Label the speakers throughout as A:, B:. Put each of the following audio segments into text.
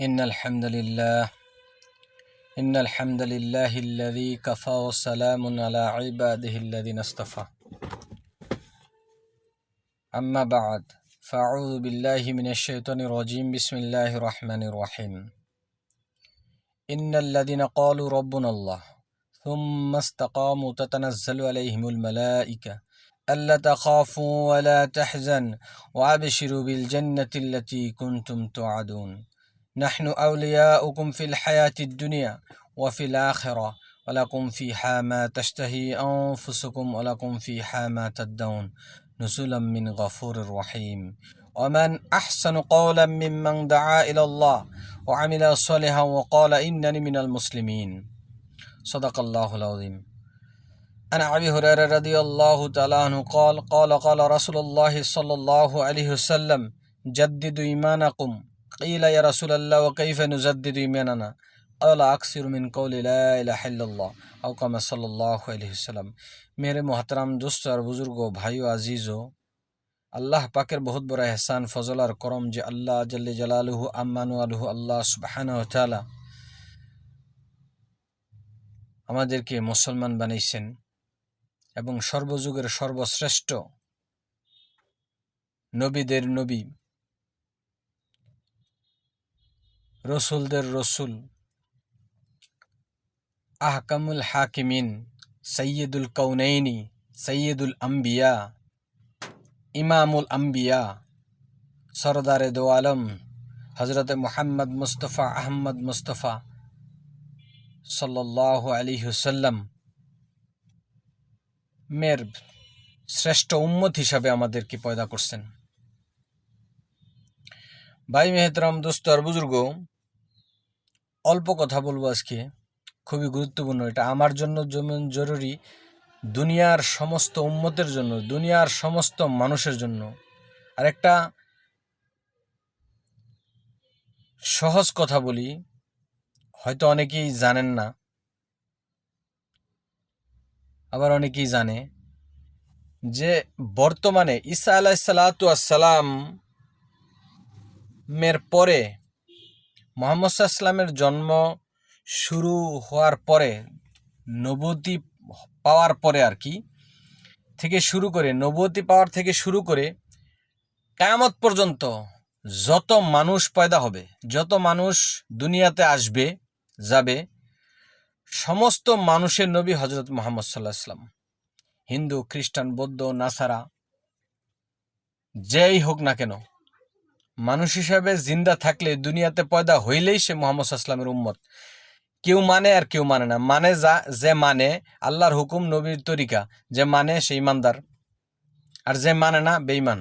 A: إن الحمد لله إن الحمد لله الذي كفى وسلام على عباده الذين اصطفى أما بعد فأعوذ بالله من الشيطان الرجيم بسم الله الرحمن الرحيم إن الذين قالوا ربنا الله ثم استقاموا تتنزل عليهم الملائكة ألا تخافوا ولا تحزنوا وأبشروا بالجنة التي كنتم توعدون نحن أولياؤكم في الحياة الدنيا وفي الآخرة ولكم فيها ما تشتهي أنفسكم ولكم فيها ما تدعون نزلا من غفور رحيم ومن أحسن قولا ممن دعا إلى الله وعمل صالحا وقال إنني من المسلمين صدق الله العظيم عن أبي هريرة رضي الله تعالى عنه قال رسول الله صلى الله عليه وسلم جددوا إيمانكم قيل يا رسول الله وكيف نجدد إيماننا قال أكثر من قول لا إله إلا الله أو كما صلى الله عليه وسلم। मेरे मोहतरम दोस्त और बुजुर्गो भाइयों अजीज़ो, अल्लाह पाकेर बहुत बड़ा एहसान फजल और करम जे अल्लाह जल्ले जलालुहु अम्मानुअलुहु अल्लाह सुबहानाहु व ताआला আমাদেরকে মুসলমান বানাইছেন এবং সর্বযুগের সর্বশ্রেষ্ঠ নবীদের নবী রসুলদের রসুল আহকামুল হাকিমিন সৈয়দুল কৌনৈনি সৈয়দুল আম্বিয়া ইমামুল আম্বিয়া সরদারে দো আলম হজরত মুহাম্মদ মুস্তফা আহমদ মুস্তফা সাল্লাল্লাহু আলাইহি ওয়াসাল্লাম মের শ্রেষ্ঠ উম্মত হিসাবে আমাদেরকে পয়দা করছেন। ভাই মেহতরম দোস্ত আর বুজুর্গ, অল্প কথা বলবো আজকে, খুবই গুরুত্বপূর্ণ। এটা আমার জন্য যেমন জরুরি, দুনিয়ার সমস্ত উম্মতের জন্য, দুনিয়ার সমস্ত মানুষের জন্য। আর একটা সহজ কথা বলি, হয়তো অনেকেই জানেন না, আবার অনেকেই জানে যে বর্তমানে ঈসা আলাইহিসসালাতু ওয়াসসালাম মের পরে মুহাম্মদ সাল্লাল্লাহু আলাইহি ওয়াসাল্লামের জন্ম শুরু হওয়ার পরে, নবুয়তি পাওয়ার পরে আর কি থেকে শুরু করে, নবুয়তি পাওয়ার থেকে শুরু করে কিয়ামত পর্যন্ত যত মানুষ পয়দা হবে, যত মানুষ দুনিয়াতে আসবে যাবে, সমস্ত মানুষের নবী হযরত মুহাম্মদ সাল্লাল্লাহু আলাইহি ওয়াসাল্লাম। হিন্দু, খ্রিস্টান, বৌদ্ধ, নাসারা, যেই হোক না কেন, মানুষ হিসাবে জিন্দা থাকলে, দুনিয়াতে পয়দা হইলেই সে মুহাম্মদ সাল্লাল্লাহু আলাইহি ওয়াসাল্লামের উম্মত। কেউ মানে আর কেউ মানে না। মানে যে মানে আল্লাহর হুকুম, নবীর তরিকা, যে মানে সে ইমানদার, আর যে মানে না বেঈমান।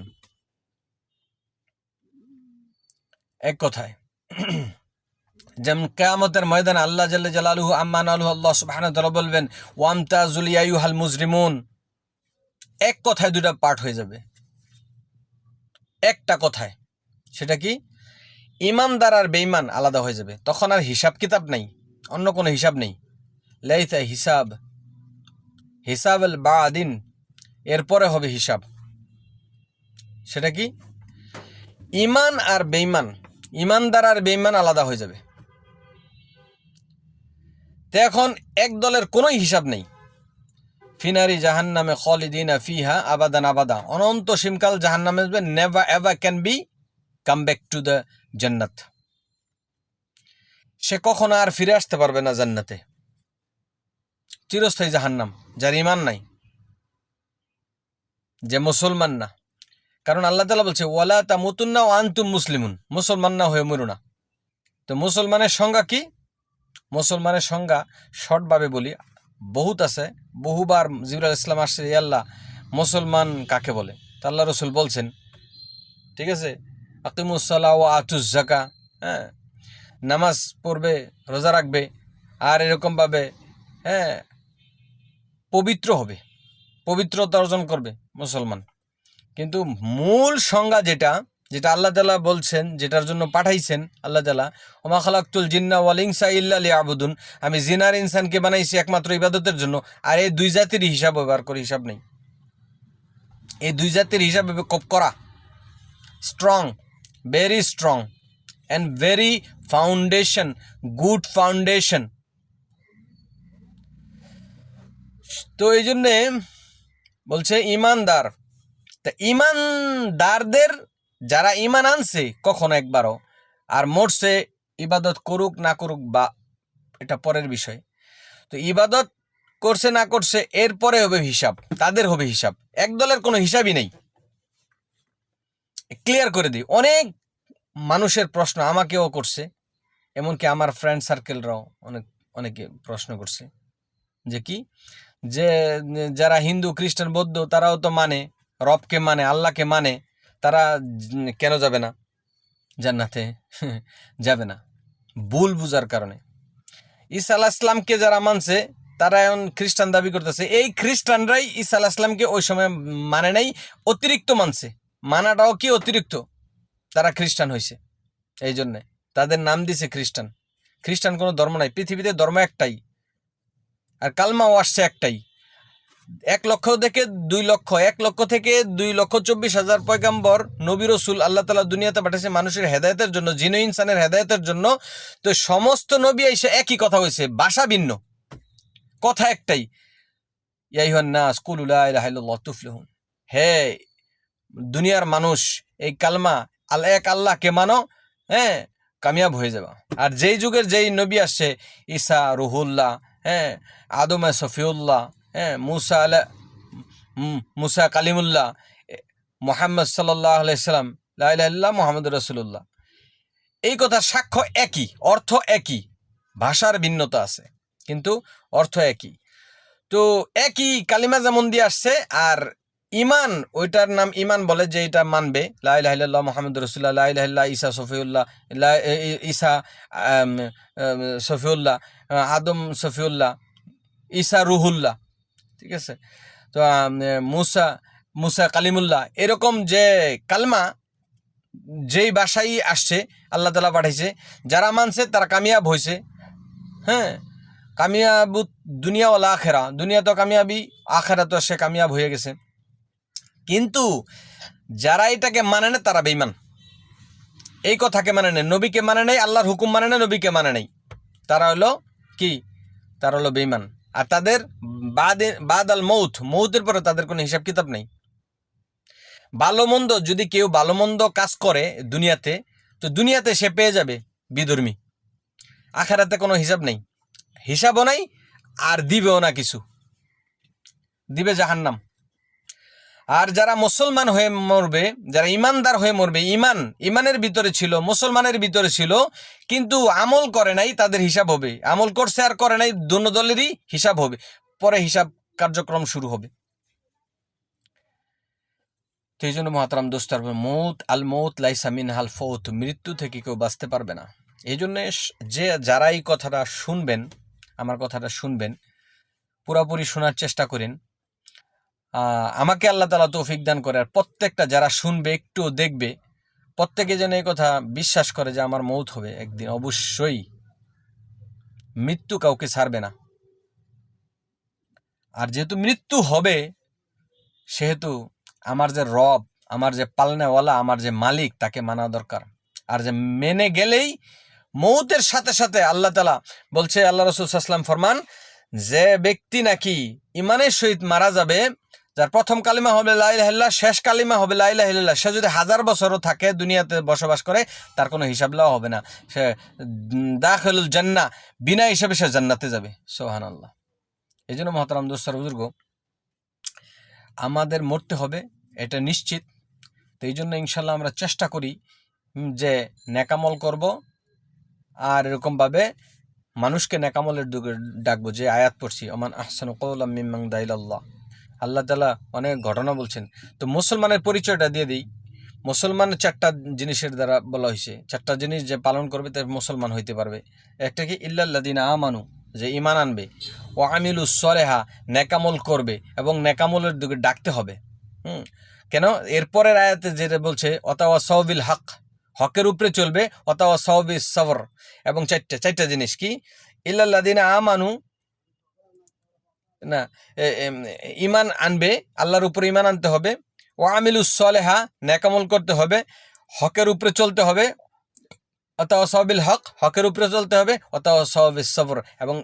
A: এক কথায় যেমন কিয়ামতের ময়দানে আল্লাহ জাল্লে জালালুহু আম্মানুহু আল্লাহ সুবহানাহু ওয়া তাআলা বলবেন ওয়ামতাজুল ইয়া আইয়ুহাল মুজরিমুন। এক কথায় দুটা পার্ট হয়ে যাবে, একটা কথায়। সেটা কি? ইমানদার আর বেঈমান আলাদা হয়ে যাবে। তখন আর হিসাব কিতাব নাই, অন্য কোনো হিসাব নেই। লাইসা হিসাব, হিসাবুল বাদিন, এরপরে হবে হিসাব। সেটা কি? ইমান আর বেঈমান, ইমানদার আর বেঈমান আলাদা হয়ে যাবে। তো এখন এক দলের কোনো হিসাব নেই। ফিনারি জাহান্নামে খালিদিনা ফিহা আবাদান আবাদা, অনন্ত সীমকাল জাহান্নামে আসবে, never ever can be come back to the জান্নাত। সে কখনো আর ফিরে আসতে পারবে না জান্নাতে। চিরস্থায়ী জাহান্নাম, যার ইমান নাই, যে মুসলমান না। কারণ আল্লাহ তাআলা বলছে ওয়ালা তামুতুন্না ওয়া আনতুম মুসলিমুন, মুসলমান না হয়ে মরো না। তো মুসলমানের সংজ্ঞা কি? মুসলমানের সংজ্ঞা শর্টভাবে বলি, বহুত আছে, বহুবার জিবরাইল আলাইহিস সালাম আসছে, ইয়া আল্লাহ মুসলমান কাকে বলে? তা আল্লাহ রাসূল বলছেন, ঠিক আছে, আকিমুস সালাহ ওয়া আতুজ যাকা, হ্যাঁ, নামাজ পড়বে, রোজা রাখবে, আর এরকমভাবে পবিত্র হবে, পবিত্রতা অর্জন করবে মুসলমান। কিন্তু মূল সংজ্ঞা যেটা আল্লাহ তাআলা বলছেন, যেটার জন্য পাঠাইছেন আল্লাহ তাআলা, ওমা খালাকতুল জিন্না ওয়াল ইনসা ইল্লা লিয়াবুদুন, আমি জিন আর ইনসানকে বানাইছি একমাত্র ইবাদতের জন্য। আর এই দুই জাতির হিসাব ব্যবহার করে, হিসাব নেই। এই দুই জাতির হিসাব খুব করা, strong, very strong and very foundation, good foundation. তো এই জন্যে বলছে ইমানদার, তা ইমানদারদের যারা ইমান আনছে কখনো একবারও আর মরছে, ইবাদত করুক না করুক বা এটা পরের বিষয়, তো ইবাদত করছে না করছে এরপরে হবে হিসাব, তাদের হবে হিসাব, এক দলের কোনো হিসাবই নেই। ক্লিয়ার করে দিই, অনেক মানুষের প্রশ্ন আমাকেও করছে, এমনকি আমার ফ্রেন্ড সার্কেলরাও অনেকে প্রশ্ন করছে যে কি, যে যারা হিন্দু খ্রিস্টান বৌদ্ধ তারাও তো মানে রবকে, মানে আল্লাহকে, মানে তারা কেন যাবে না জান্নাতে? যাবে না ভুল বুঝার কারণে। ঈসা আলাইহিস সালামকে যারা মানছে তারা এখন খ্রিস্টান দাবি করতেছে, এই খ্রিস্টানরাই ঈসা আলাইহিস সালামকে ওই সময় মানে নাই, অতিরিক্ত মানছে, মানাটাও কি অতিরিক্ত, তারা খ্রিস্টান হয়েছে। এই জন্যে তাদের নাম দিছে খ্রিস্টান। খ্রিস্টান কোনো ধর্ম নাই, পৃথিবীতে ধর্ম একটাই, আর কালমাও আসছে একটাই। 1 লক্ষ থেকে 2 লক্ষ, 1 লক্ষ থেকে 2,24,000 পয়গাম্বর নবী রসুল আল্লাহ তাআলা দুনিয়াতে পাঠিয়েছে মানুষের হেদায়েতের জন্য, জিন ও ইনসানের হেদায়েতের জন্য। তো সমস্ত নবী এসে একই কথা হয়েছে, ভাষা ভিন্ন, কথা একটাই, ইয়া আইয়ুহান নাস কুলু লা ইলাহা ইল্লাল্লাহ তুফলিহুন। হে দুনিয়ার মানুষ, এই কালমা এক আল্লাহকে মানো, হ্যাঁ, কামিয়াব হয়ে যাবে। আর যেই যুগের যেই নবী আসছে, ঈসা রুহুল্লাহ, হ্যাঁ, আদম সফিউল্লাহ, হ্যাঁ, মুসা কালিমুল্লাহ, মুহাম্মদ সাল্লাল্লাহু আলাইহি সাল্লাম, লা ইলাহা ইল্লাল্লাহ মুহাম্মাদুর রাসূলুল্লাহ, এই কথার সাক্ষ্য একই, অর্থ একই, ভাষার ভিন্নতা আছে কিন্তু অর্থ একই। তো একই কালিমা যেমন দিয়ে আসছে, আর ইমান ওইটার নাম ইমান বলে, যে এটা মানবে লা ইলাহা ইল্লাল্লাহ মুহাম্মাদুর রাসূলুল্লাহ, লা ইলাহা ইল্লাল্লাহ ঈসা সফিউল্লাহ, ঈসা সফিউল্লাহ, আদম সফিউল্লাহ, ঈসা রুহুল্লাহ, ঠিক আছে। তো মুসা কালিমুল্লাহ, এরকম যে কালমা যেই ভাষাই আসছে আল্লাহ তাআলা পাঠাইছে, যারা মানছে তারা কামিয়াব হয়েছে। হ্যাঁ, কামিয়াব দুনিয়া ওয়াল আখেরা, দুনিয়া তো কামিয়াবি, আখেরা তো সে কামিয়াব হয়ে গেছে। কিন্তু যারা এটাকে মানে না তারা বেঈমান, এই কথাকে মানে নেই, নবীকে মানে নেই, আল্লাহর হুকুম মানে না, নবীকে মানে নেই, তারা হলো কি, তারা হলো বেঈমান। আর তাদের বাদ আল মৌতের পরে তাদের কোনো হিসাব কিতাব নেই। ভালো মন্দ যদি কেউ ভালো মন্দ কাজ করে দুনিয়াতে, তো দুনিয়াতে সে পেয়ে যাবে বিধর্মী, আখেরাতে কোনো হিসাব নেই, হিসাবও নাই, আর দিবেও না কিছু, দিবে জাহান্নাম। আর যারা মুসলমান হয়ে মরবে, যারা ইমানদার হয়ে মরবে, ইমানের ভিতরে ছিল, মুসলমানের ভিতরে ছিল, কিন্তু আমল করে নাই, তাদের হিসাব হবে। আমল করছে আর করে নাই, দুনো দলেরই হিসাব হবে, পরে হিসাব কার্যক্রম শুরু হবে। তো এই জন্য মহাতারাম দোস্তার, মৌত লাইসা মিনহাল ফৌত, মৃত্যু থেকে কেউ বাঁচতে পারবে না। এই জন্যে যে যারা এই কথাটা শুনবেন, আমার কথাটা শুনবেন, পুরাপুরি শোনার চেষ্টা করেন। আমাকে আল্লাহ তাআলা তৌফিক দান করে, আর প্রত্যেকটা যারা শুনবে একটু দেখবে, প্রত্যেকে যেন এই কথা বিশ্বাস করে যে আমার মৌত হবে একদিন, অবশ্যই মৃত্যু কাউকে ছাড়বে না। আর যেহেতু মৃত্যু হবে, সেহেতু আমার যে রব, আমার যে পালনেওয়ালা, আমার যে মালিক, তাকে মানা দরকার। আর যে মেনে গেলেই মৌতের সাথে সাথে আল্লাহ তাআলা বলছে, আল্লাহ রাসূল সাল্লাল্লাহু আলাইহি ওয়াসাল্লাম ফরমান, যে ব্যক্তি নাকি ইমানের সহিত মারা যাবে, যার প্রথম কালিমা হবে লা ইলাহা ইল্লাল্লাহ, শেষ কালিমা হবে লা ইলাহা ইল্লাল্লাহ, সে যদি 1000 বছরও থাকে দুনিয়াতে বসবাস করে, তার কোনো হিসাব লওয়া হবে না, সে দাখিলুল জান্নাহ, বিনা হিসাবে সে জান্নাতে যাবে। সুবহানাল্লাহ। এই জন্য মহতারাম দোস্ত বুজুর্গ, আমাদের মরতে হবে, এটা নিশ্চিত। তো এই জন্য ইনশাল্লাহ আমরা চেষ্টা করি যে নেকামল করব, আর এরকমভাবে মানুষকে নেকামলের দিকে ডাকবো। যে আয়াত পড়ছি, ওমান আহসানু কওলাম মিম্মান দা ইলাল্লাহ, আল্লাহ তাআলা অনেক ঘটনা বলছেন। তো মুসলমানের পরিচয়টা দিয়ে দিই। মুসলমান 4টা জিনিসের দ্বারা বলা হয়েছে, 4টা জিনিস যে পালন করবে তার মুসলমান হইতে পারবে। একটা কি, ইল্লাল্লাযিনা আমানু, যে ঈমান আনবে, ও আমিলুস সলেহা, নেকামল করবে, এবং নেকামলের দিকে ডাকতে হবে। কেন, এরপরের আয়াতে যেটা বলছে, ওয়াতাওয়াসাউ বিল হক, হকের উপরে চলবে, ওয়াতাওয়াসাউ বিস সবর, এবং 4টা জিনিস কি, ইল্লাল্লাযিনা আমানু, না, ঈমান আনবে, আল্লাহর উপরে ঈমান আনতে হবে, ও আমিলুস সলেহা, নেকামল করতে হবে, হকের উপরে চলতে হবে, ওয়াতাওয়াসাউ বিল হক, হকের উপরে চলতে হবে, ওয়াতাওয়াসাউ বিস সবর, এবং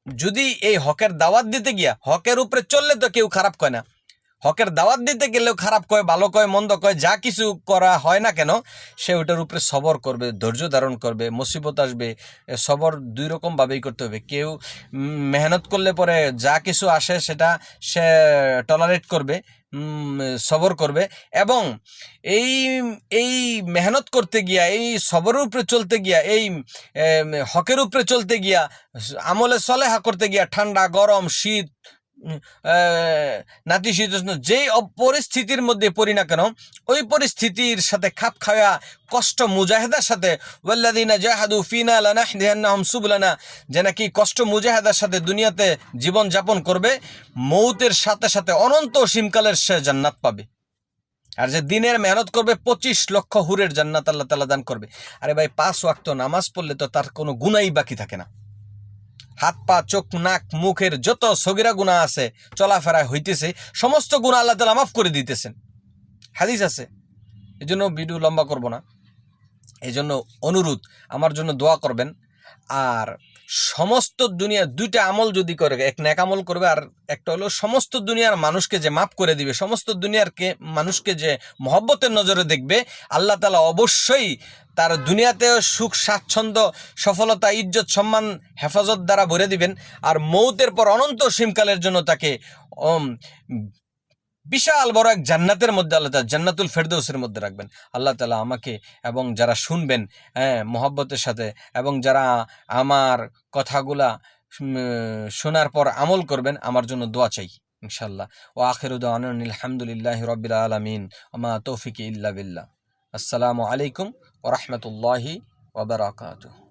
A: যদি এই হকের দাওয়াত দিতে গিয়া, হকের উপরে চললে তো কেউ খারাপ কয় না, হকের দাওয়াত দিতে গেলেও খারাপ কয়, ভালো কয়, মন্দ কয়, যা কিছু করা হয় না কেন, সে ওটার উপরে সবর করবে, ধৈর্য ধারণ করবে। মুসিবত আসবে, সবর দুই রকমভাবেই করতে হবে। কেউ মেহনত করলে পরে যা কিছু আসে সেটা সে টলারেট করবে, সবর করবে, এবং এই এই মেহনত করতে গিয়া, এই সবরের উপরে চলতে গিয়া, এই হকের উপরে চলতে গিয়া, আমলে সলেহা করতে গিয়া, ঠান্ডা গরম শীত নাতিশীতোষ্ণ যেই পরিস্থিতির মধ্যে পড়ি না কেন, ওই পরিস্থিতির সাথে খাপ খাওয়া কষ্ট মুজাহিদার সাথে, ওয়াল্লাযীনা জাহাদু ফিনা লানাহদিয়ান্নাহুম সুবুলানা, যে নাকি কষ্ট মুজাহিদার সাথে দুনিয়াতে জীবন যাপন করবে, মৌতের সাথে সাথে অনন্ত অসীমকালের সে জান্নাত পাবে। আর যে দিনের মেহনত করবে 25 লক্ষ হুরের জান্নাত আল্লাহ তাআলা দান করবে। আরে ভাই, 5 ওয়াক্ত নামাজ পড়লে তো তার কোনো গুনাহই বাকি থাকে না। হাত পা চোখ নাক মুখের যত সগিরা গুনাহ আছে, চলাফেরা হইতেছে, সমস্ত গুনাহ আল্লাহ তাআলা মাফ করে দিতেছেন, হাদিস আছে। এই জন্য ভিডিও লম্বা করব না, এই জন্য অনুরোধ, আমার জন্য দোয়া করবেন। আর সমস্ত দুনিয়া দুইটা আমল যদি করে, এক নেক আমল করবে, আর একটা হলো সমস্ত দুনিয়ার মানুষকে যে মাফ করে দিবে, সমস্ত দুনিয়ার মানুষকে যে মহব্বতের নজরে দেখবে, আল্লাহ তাআলা অবশ্যই তার দুনিয়াতেও সুখ স্বাচ্ছন্দ্য সফলতা ইজ্জত সম্মান হেফাজত দ্বারা ভরে দিবেন, আর মৌতের পর অনন্ত সীমকালের জন্য তাকে বিশাল বড় এক জান্নাতের মধ্যে আল্লাহ তাআলা জান্নাতুল ফেরদৌসের মধ্যে রাখবেন। আল্লাহ তাআলা আমাকে এবং যারা শুনবেন মহব্বতের সাথে, এবং যারা আমার কথাগুলা শোনার পর আমল করবেন, আমার জন্য দোয়া চাই ইনশাআল্লাহ। ওয়া আখিরু দাওয়ানা আলহামদুলিল্লাহি রাব্বিল আলামিন ওয়া মা তৌফিকি ইল্লা বিল্লাহ। আসসালামু আলাইকুম ওয়া রাহমাতুল্লাহি ওয়া বারাকাতুহু।